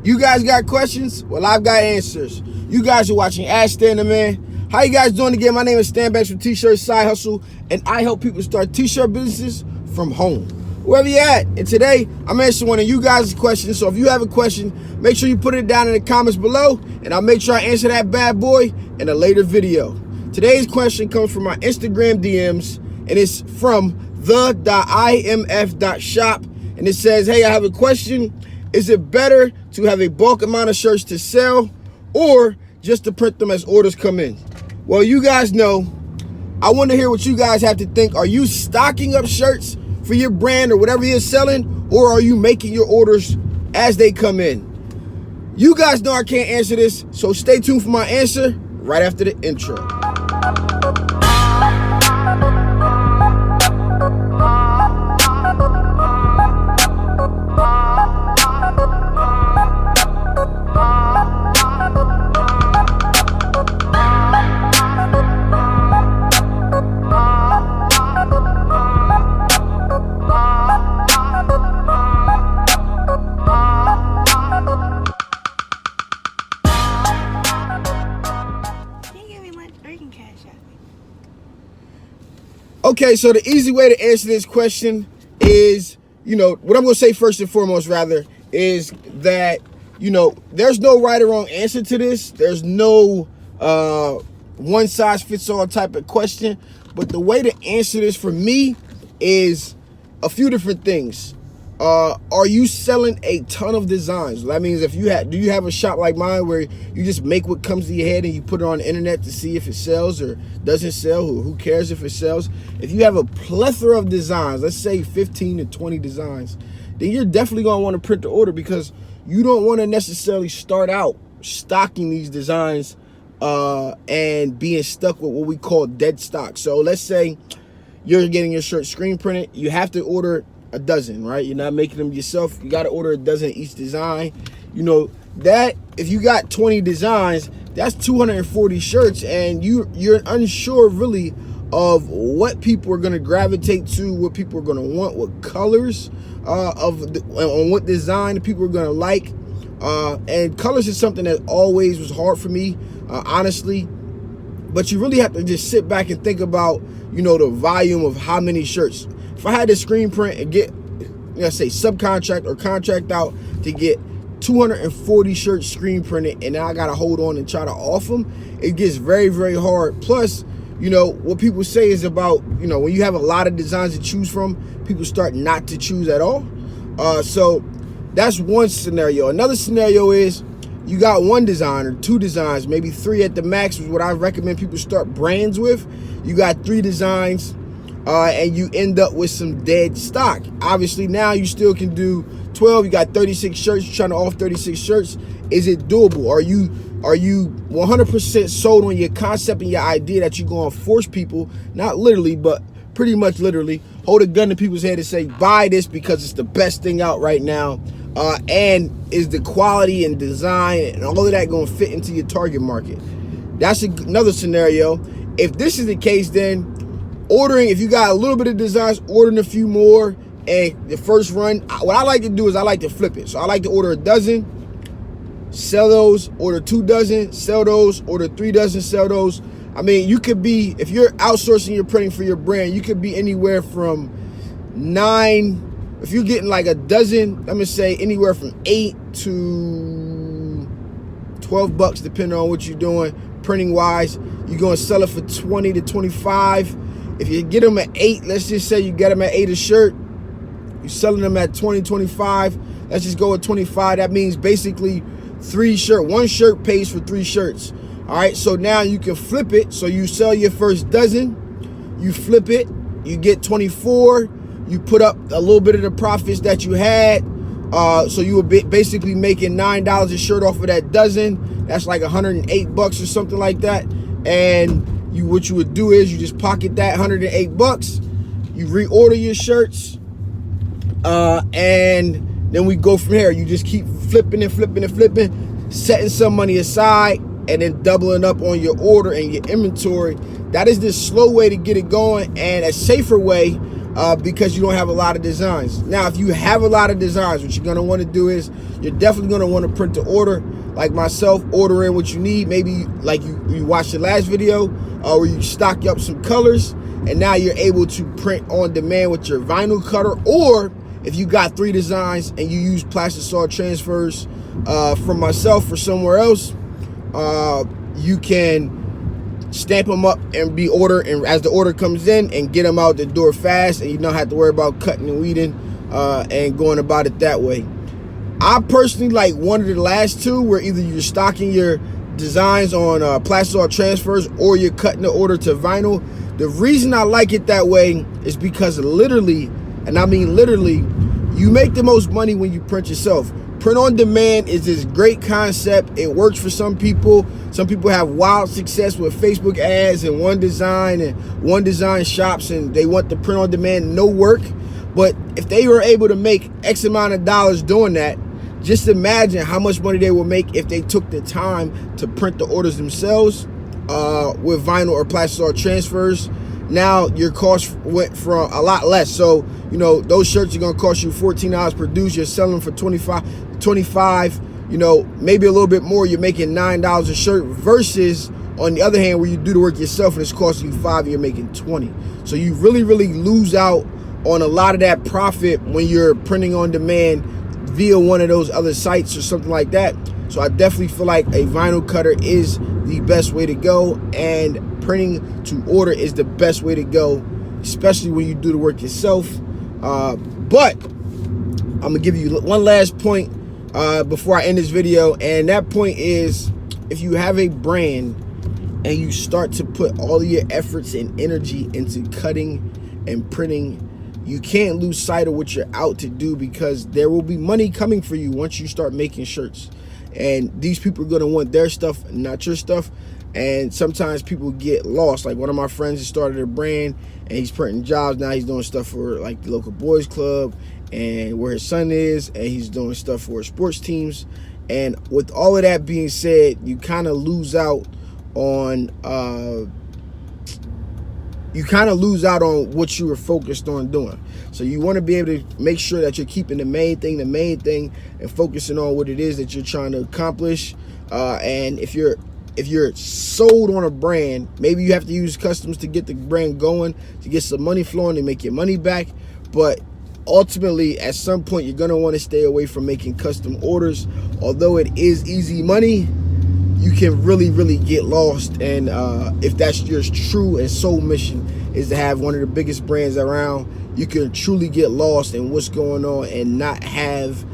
You guys got questions? Well, I've got answers. You guys are watching Ask Stan the Man. How you guys doing again? My name is Stan Banks from T-Shirt Side Hustle, and I help people start T-shirt businesses from home, wherever you at. And today, I'm answering one of you guys' questions. So if you have a question, make sure you put it down in the comments below, and I'll make sure I answer that bad boy in a later video. Today's question comes from my Instagram DMs, and it's from the.imf.shop, and it says, hey, I have a question. Is it better to have a bulk amount of shirts to sell or just to print them as orders come in? Well, you guys know, I want to hear what you guys have to think. Are you stocking up shirts for your brand or whatever you're selling, or are you making your orders as they come in? You guys know I can't answer this, so stay tuned for my answer right after the intro. Okay, so the easy way to answer this question is, what I'm going to say first and foremost, rather, is that, there's no right or wrong answer to this. There's no one size fits all type of question. But the way to answer this for me is a few different things. Are you selling a ton of designs? That means do you have a shop like mine where you just make what comes to your head and you put it on the internet to see if it sells or doesn't sell, or who cares if it sells? If you have a plethora of designs, let's say 15 to 20 designs, then you're definitely going to want to print the order, because you don't want to necessarily start out stocking these designs and being stuck with what we call dead stock. So let's say you're getting your shirt screen printed. You have to order a dozen, right? You're not making them yourself. You got to order a dozen each design. That if you got 20 designs, that's 240 shirts, and you're unsure really of what people are going to gravitate to, what people are going to want, what colors on what design people are going to like. And colors is something that always was hard for me, honestly. But you really have to just sit back and think about, the volume of how many shirts. If I had to screen print and get, say subcontract or contract out to get 240 shirts screen printed, and now I got to hold on and try to off them, it gets very, very hard. Plus, what people say is about, when you have a lot of designs to choose from, people start not to choose at all. So that's one scenario. Another scenario is you got one design or two designs, maybe three at the max is what I recommend people start brands with. You got 3 designs. And you end up with some dead stock. Obviously, now you still can do 12. You got 36 shirts. You're trying to off 36 shirts. Is it doable? Are you 100% sold on your concept and your idea that you're going to force people, not literally, but pretty much literally, hold a gun to people's head and say, buy this because it's the best thing out right now? And is the quality and design and all of that going to fit into your target market? That's another scenario. If this is the case, then ordering, if you got a little bit of designs, ordering a few more, and the first run, what I like to do is I like to flip it. So I like to order a dozen, sell those, order 2 dozen, sell those, order 3 dozen, sell those. I mean, you could be, if you're outsourcing your printing for your brand, you could be anywhere from 9, if you're getting like a dozen, let me say anywhere from 8 to 12 bucks, depending on what you're doing, printing wise. You're going to sell it for 20 to 25. If you get them at 8, let's just say you get them at 8 a shirt, you're selling them at 20, 25. Let's just go with 25. That means basically 1 shirt pays for 3 shirts. All right, so now you can flip it. So you sell your first dozen, you flip it, you get 24, you put up a little bit of the profits that you had. So you were basically making $9 a shirt off of that dozen. That's like 108 bucks or something like that. And what you would do is you just pocket that 108 bucks, you reorder your shirts, and then we go from here. You just keep flipping and flipping and flipping, setting some money aside, and then doubling up on your order and your inventory. That is the slow way to get it going, and a safer way because you don't have a lot of designs. Now, if you have a lot of designs, what you're going to want to do is you're definitely going to want to print to order. Like myself, order in what you need. Maybe like you watched the last video where you stock up some colors, and now you're able to print on demand with your vinyl cutter. Or if you got 3 designs and you use plastic saw transfers from myself or somewhere else, you can stamp them up and be ordered, and as the order comes in, and get them out the door fast, and you don't have to worry about cutting and weeding and going about it that way. I personally like one of the last two, where either you're stocking your designs on plastic saw transfers or you're cutting the order to vinyl. The reason I like it that way is because literally, and I mean literally, you make the most money when you print yourself. Print on demand is this great concept. It works for some people. Some people have wild success with Facebook ads and one design shops, and they want the print on demand, no work. But if they were able to make X amount of dollars doing that, just imagine how much money they will make if they took the time to print the orders themselves with vinyl or plastic saw transfers. Now your cost went from a lot less. So, you know, those shirts are going to cost you $14 produced. You're selling for 25, you know, maybe a little bit more. You're making $9 a shirt, versus on the other hand, where you do the work yourself and it's costing you $5 and you're making $20. So you really lose out on a lot of that profit when you're printing on demand via one of those other sites or something like that. So I definitely feel like a vinyl cutter is the best way to go, and printing to order is the best way to go, especially when you do the work yourself. But I'm gonna give you one last point before I end this video, and that point is, if you have a brand and you start to put all of your efforts and energy into cutting and printing, you can't lose sight of what you're out to do, because there will be money coming for you once you start making shirts. And these people are going to want their stuff, not your stuff. And sometimes people get lost. Like one of my friends has started a brand and he's printing jobs. Now he's doing stuff for like the local boys club and where his son is, and he's doing stuff for sports teams. And with all of that being said, you kind of lose out on what you were focused on doing. So you want to be able to make sure that you're keeping the main thing, and focusing on what it is that you're trying to accomplish. And if you're sold on a brand, maybe you have to use customs to get the brand going, to get some money flowing, and make your money back. But ultimately, at some point, you're going to want to stay away from making custom orders. Although it is easy money, you can really get lost. And if that's your true and sole mission is to have one of the biggest brands around, you can truly get lost in what's going on and not have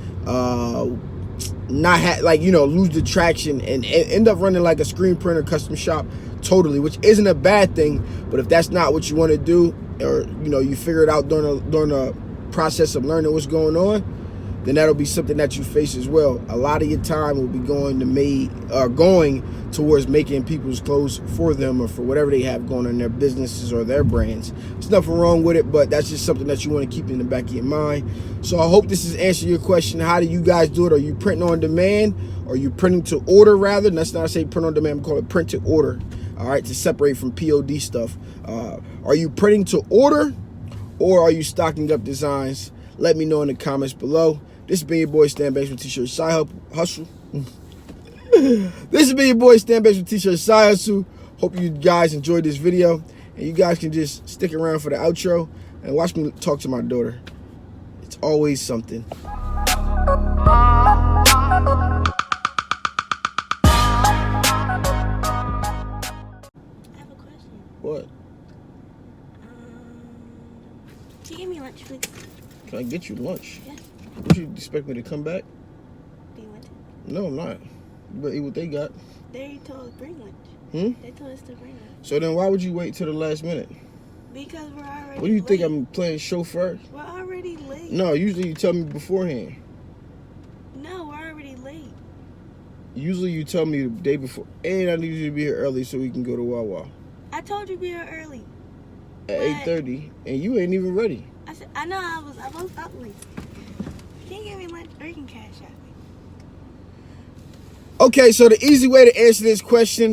like, you know, lose the traction and end up running like a screen printer custom shop totally, which isn't a bad thing. But if that's not what you want to do, or you know, you figure it out during the process of learning what's going on, then that'll be something that you face as well. A lot of your time will be going towards making people's clothes for them, or for whatever they have going on in their businesses or their brands. There's nothing wrong with it, but that's just something that you want to keep in the back of your mind. So I hope this has answered your question. How do you guys do it? Are you printing on demand, or are you printing to order rather? And that's not to say print on demand, we call it print to order. All right, to separate from POD stuff. Are you printing to order, or are you stocking up designs? Let me know in the comments below. This has been your boy Stan Banks with T-Shirt Side Hustle. This has been your boy Stan Banks with T-Shirt Side Hustle. Hope you guys enjoyed this video, and you guys can just stick around for the outro and watch me talk to my daughter. It's always something. I have a question. What? Can you give me lunch, please? Can I get you lunch? Yes. Would you expect me to come back? Do you want it? No, I'm not. You better eat what they got. They told us to bring lunch. They told us to bring lunch. So then why would you wait till the last minute? Because we're already What do you think, late. I'm playing chauffeur? We're already late. No, usually you tell me beforehand. No, we're already late. Usually you tell me the day before, and I need you to be here early so we can go to Wawa I told you to be here early. at But- 8:30, and you ain't even ready. I said, I know I was up late. Can you give me lunch, or you can cash out me? Okay, so the easy way to answer this question